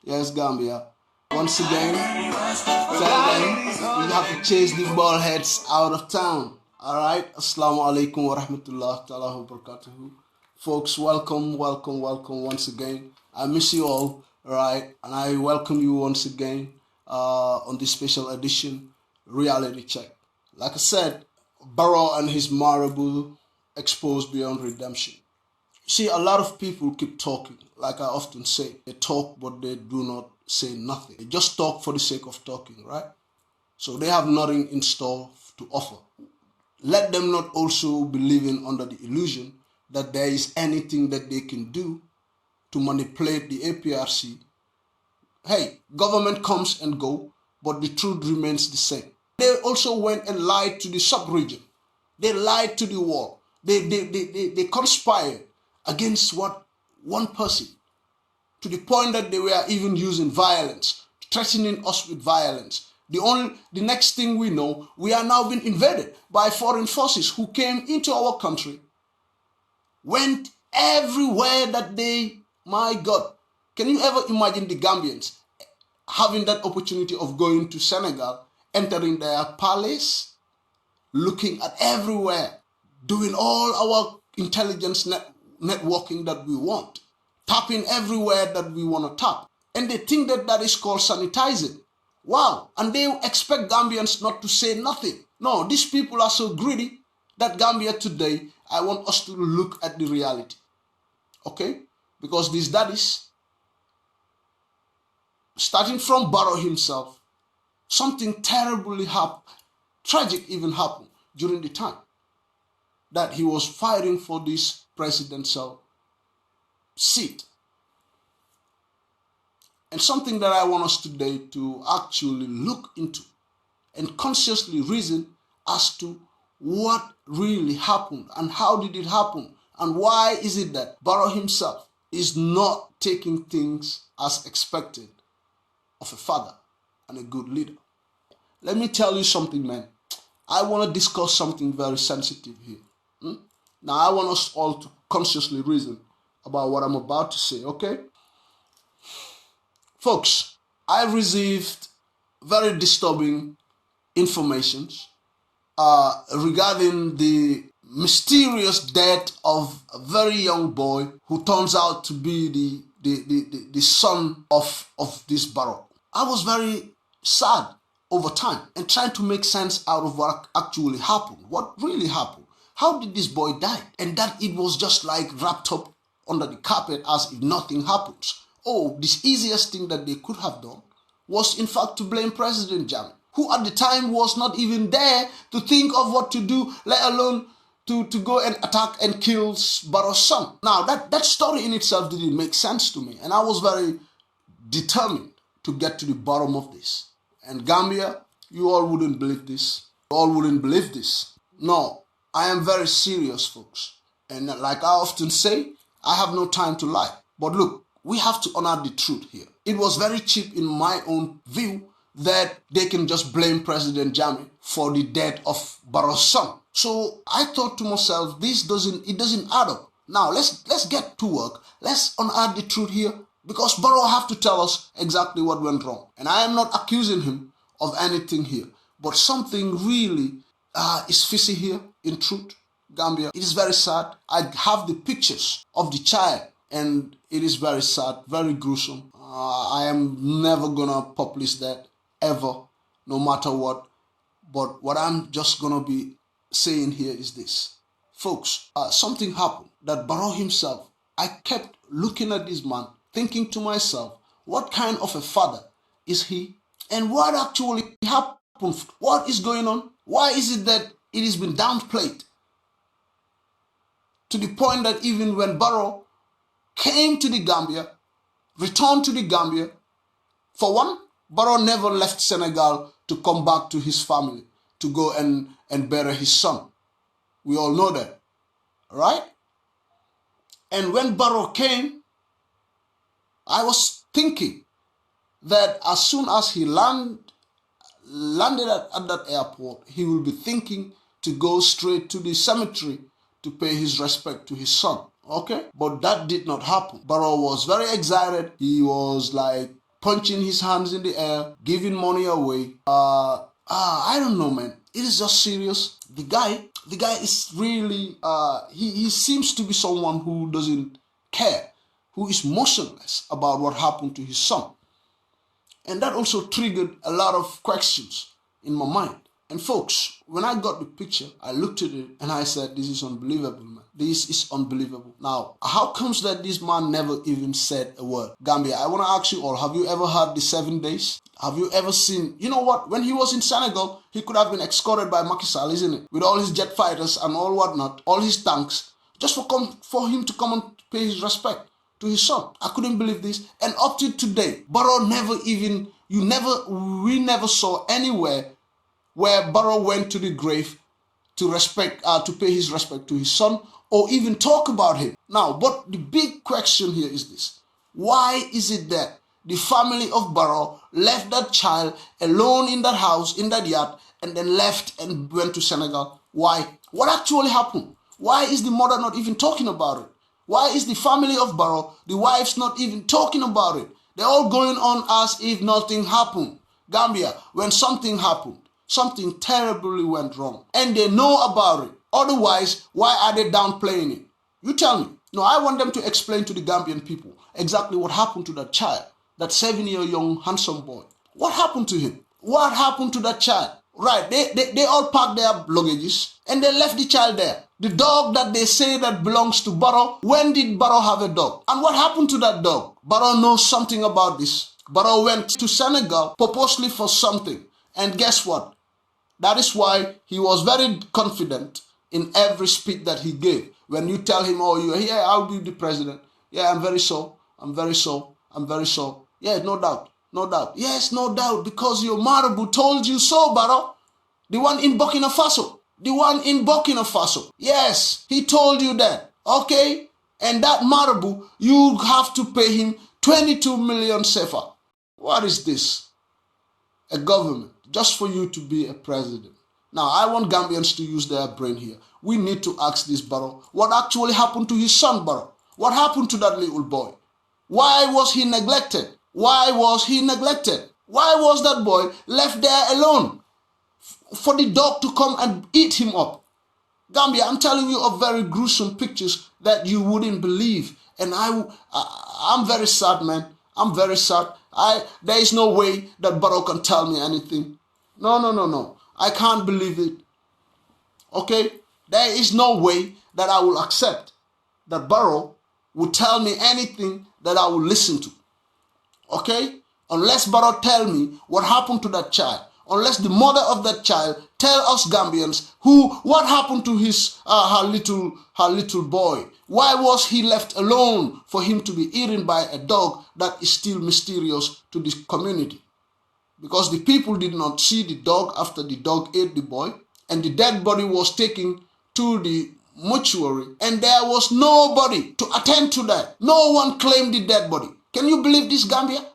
Yes, Gambia. Once again, tell them we have to chase the ball heads out of town. Alright? Assalamu alaikum wa rahmatullah ta'ala wa barakatuhu. Folks, welcome once again. I miss you all, alright? And I welcome you once again on this special edition, Reality Check. Like I said, Barrow and his marabou exposed beyond redemption. See, a lot of people keep talking, like I often say. They talk, but they do not say nothing. They just talk for the sake of talking, right? So they have nothing in store to offer. Let them not also be living under the illusion that there is anything that they can do to manipulate the APRC. Hey, government comes and go, but the truth remains the same. They also went and lied to the sub-region. They lied to the world. They conspired against one person, to the point that they were even using violence, threatening us with violence. The next thing we know, we are now being invaded by foreign forces who came into our country, went everywhere that they, my God, can you ever imagine the Gambians having that opportunity of going to Senegal, entering their palace, looking at everywhere, doing all our intelligence networking that we want, tapping everywhere that we want to tap. And they think that that is called sanitizing. Wow. And they expect Gambians not to say nothing. No, these people are so greedy that Gambia today, I want us to look at the reality. Okay? Because these daddies, starting from Barrow himself, something terribly happened, tragic even happened during the time that he was fighting for this presidential seat. And something that I want us today to actually look into and consciously reason as to what really happened and how did it happen and why is it that Barrow himself is not taking things as expected of a father and a good leader. Let me tell you something, man. I want to discuss something very sensitive here. Now, I want us all to consciously reason about what I'm about to say, okay? Folks, I received very disturbing informations regarding the mysterious death of a very young boy who turns out to be the son of this Barrow. I was very sad over time and trying to make sense out of what actually happened, what really happened. How did this boy die? And that it was just like wrapped up under the carpet as if nothing happens. Oh, the easiest thing that they could have done was in fact to blame President Jammeh, who at the time was not even there to think of what to do, let alone to go and attack and kill Barrow's son. Now, that story in itself didn't make sense to me, and I was very determined to get to the bottom of this. And Gambia, you all wouldn't believe this. You all wouldn't believe this. No. I am very serious, folks. And like I often say, I have no time to lie. But look, we have to honor the truth here. It was very cheap in my own view that they can just blame President Jammeh for the death of Barrow's son. So I thought to myself, it doesn't add up. Now let's get to work. Let's unearth the truth here, because Barrow have to tell us exactly what went wrong. And I am not accusing him of anything here, but something really is fishy here. In truth, Gambia, it is very sad. I have the pictures of the child, and it is very sad, very gruesome. I am never gonna publish that ever, no matter what. But what I'm just gonna be saying here is this, folks. Something happened that Barrow himself. I kept looking at this man, thinking to myself, what kind of a father is he, and what actually happened? What is going on? Why is it that it has been downplayed to the point that even when Barrow came to the Gambia, returned to the Gambia, for one, Barrow never left Senegal to come back to his family to go and bury his son. We all know that, right? And when Barrow came, I was thinking that as soon as he landed at that airport, he will be thinking to go straight to the cemetery to pay his respect to his son. Okay? But that did not happen. Barrow was very excited. He was like punching his hands in the air, giving money away. I don't know, man. It is just serious. The guy is really, he seems to be someone who doesn't care, who is motionless about what happened to his son. And that also triggered a lot of questions in my mind. And folks, when I got the picture, I looked at it and I said, this is unbelievable, man. This is unbelievable. Now, how comes that this man never even said a word? Gambia, I want to ask you all, have you ever heard the 7 days? Have you ever seen, you know what, when he was in Senegal, he could have been escorted by Macky Sall, isn't it? With all his jet fighters and all whatnot, all his tanks, just for him to come and pay his respect to his son. I couldn't believe this. And up to today, Barrow we never saw anywhere where Barrow went to the grave to pay his respect to his son, or even talk about him. Now, but the big question here is this: why is it that the family of Barrow left that child alone in that house, in that yard, and then left and went to Senegal? Why? What actually happened? Why is the mother not even talking about it? Why is the family of Barrow, the wives, not even talking about it? They're all going on as if nothing happened. Gambia, when something happened, something terribly went wrong, and they know about it. Otherwise, why are they downplaying it? You tell me. No, I want them to explain to the Gambian people exactly what happened to that child, that 7-year-young handsome boy. What happened to him? What happened to that child? Right, they all packed their luggages and they left the child there. The dog that they say that belongs to Barrow, when did Barrow have a dog? And what happened to that dog? Barrow knows something about this. Barrow went to Senegal purposely for something. And guess what? That is why he was very confident in every speech that he gave. When you tell him, oh, you're here, I'll be the president. Yeah, I'm very so. Yeah, no doubt. Yes, no doubt, because your Marabu told you so, Barrow. The one in Burkina Faso. Yes, he told you that. Okay? And that Marabu, you have to pay him 22 million sefa. What is this? A government, just for you to be a president. Now, I want Gambians to use their brain here. We need to ask this Barrow, what actually happened to his son, Barrow? What happened to that little boy? Why was he neglected? Why was that boy left there alone for the dog to come and eat him up? Gambia, I'm telling you of very gruesome pictures that you wouldn't believe. And I'm very sad, man. I'm very sad. There is no way that Barrow can tell me anything. No. I can't believe it. Okay? There is no way that I will accept that Barrow would tell me anything that I will listen to. Okay? Unless Barrow tell me what happened to that child. Unless the mother of that child tell us Gambians what happened to her little boy. Why was he left alone for him to be eaten by a dog? That is still mysterious to the community. Because the people did not see the dog after the dog ate the boy, and the dead body was taken to the mortuary, and there was nobody to attend to that. No one claimed the dead body. Can you believe this, Gambia?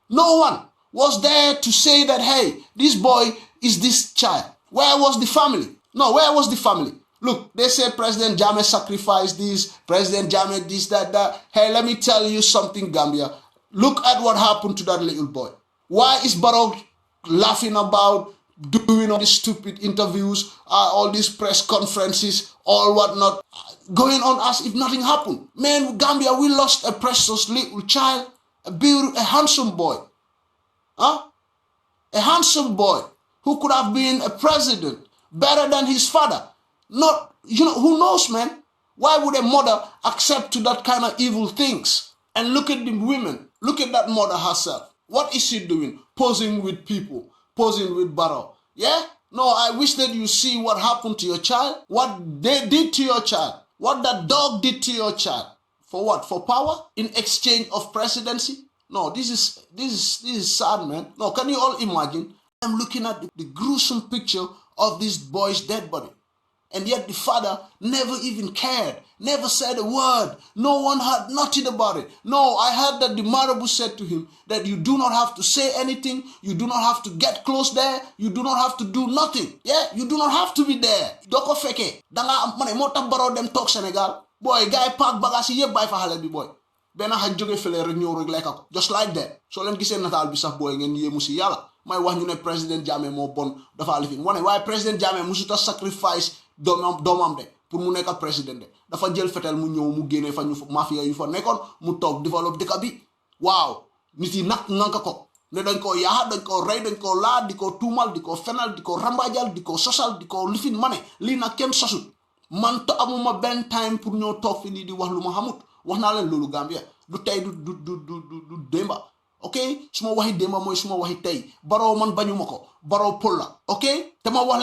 No one was there to say that, hey, this boy is this child. Where was the family? No, where was the family? Look, they say President Jammeh sacrificed this, President Jammeh this, that. Hey, let me tell you something, Gambia. Look at what happened to that little boy. Why is Barrow laughing about doing all these stupid interviews, all these press conferences, all whatnot, going on as if nothing happened? Man, Gambia, we lost a precious little child, a handsome boy. A handsome boy who could have been a president better than his father. Not, who knows, man? Why would a mother accept to that kind of evil things? And look at the women. Look at that mother herself. What is she doing? Posing with people. Posing with Barrow. Yeah? No, I wish that you see what happened to your child. What they did to your child. What that dog did to your child. For what? For power? In exchange of presidency? No, this is sad, man. No, can you all imagine? I'm looking at the gruesome picture of this boy's dead body. And yet the father never even cared, never said a word. No one heard nothing about it. No, I heard that the Marabu said to him that you do not have to say anything. You do not have to get close there. You do not have to do nothing. Yeah, you do not have to be there. Doko feke. Danga mane mota Barrow dem talk Senegal. Boy, guy park bagasi ye bay fa hale bi boy. benn xaj jóge fële rek ñëw rek lekka ko just like that soo leen gisee nataal bi sax booy ngeen yéemu si yàlla may wax ñu ne président Jammeh moo bon dafa lifin wane waaye président Jammeh musuta sacrifice doomam de pour mu nekk président de dafa jël fetel mu ñëw mu génnee fa ñu mafia yu fa nekkoon mu toog développe dëkk bi waaw nit yi nag nanka ko ne dañ koo yaaxa dañ koo rey dañ koo laa di ko tuumal di ko fenal di ko rambaajal di ko sosal di ko lifin ma ne lii nag kenn sosut man to amuma benn time pour ñoo toog fi nii di wax lu ma xamut wax naa leen loolu Gambia du tey du démba ok su ma waxi démba mooy su ma waxi tey Barrow man bañuma ko Barrow Pël la ok te ma wax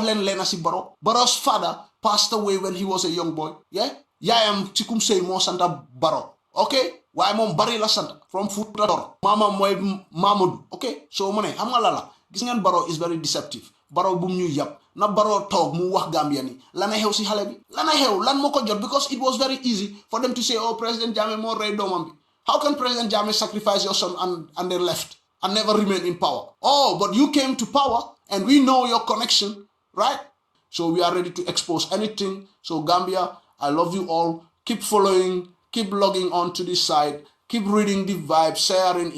leen leena si Barrow Barrow's father passed away when he was a young boy yeah yaayam ci kum sëy moo santa Barrow ok waaye moom bari la sant from Fuuta Tooro maamam mooy Mamadou ok soo mu ne xam nga la gis ngeen Barrow is very deceptive Barrow bu mu ñuy yàpp na Barrow toog mu wax Gambia ni lana xew si xale bi lana xew lan moo ko jot because it was very easy for them to say oh President Jammeh moo rey doomam bi how can President Jammeh sacrifice your son and they left and never remain in power oh but you came to power and we know your connection right so we are ready to expose anything so Gambia I love you all keep following keep logging on to this site keep reading the vibe sharing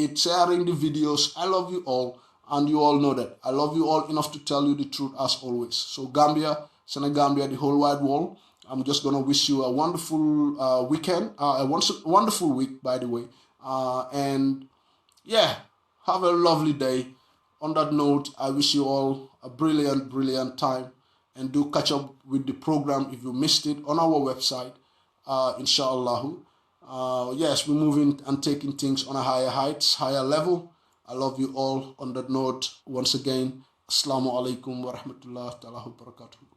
the videos I love you all. And you all know that. I love you all enough to tell you the truth as always. So Gambia, Senegambia, the whole wide world, I'm just going to wish you a wonderful weekend, a wonderful week, by the way. And yeah, have a lovely day. On that note, I wish you all a brilliant, brilliant time. And do catch up with the program if you missed it on our website, inshallah. Yes, we're moving and taking things on a higher heights, higher level. I love you all. On that note, once again, Assalamu alaikum wa rahmatullahi wa barakatuh.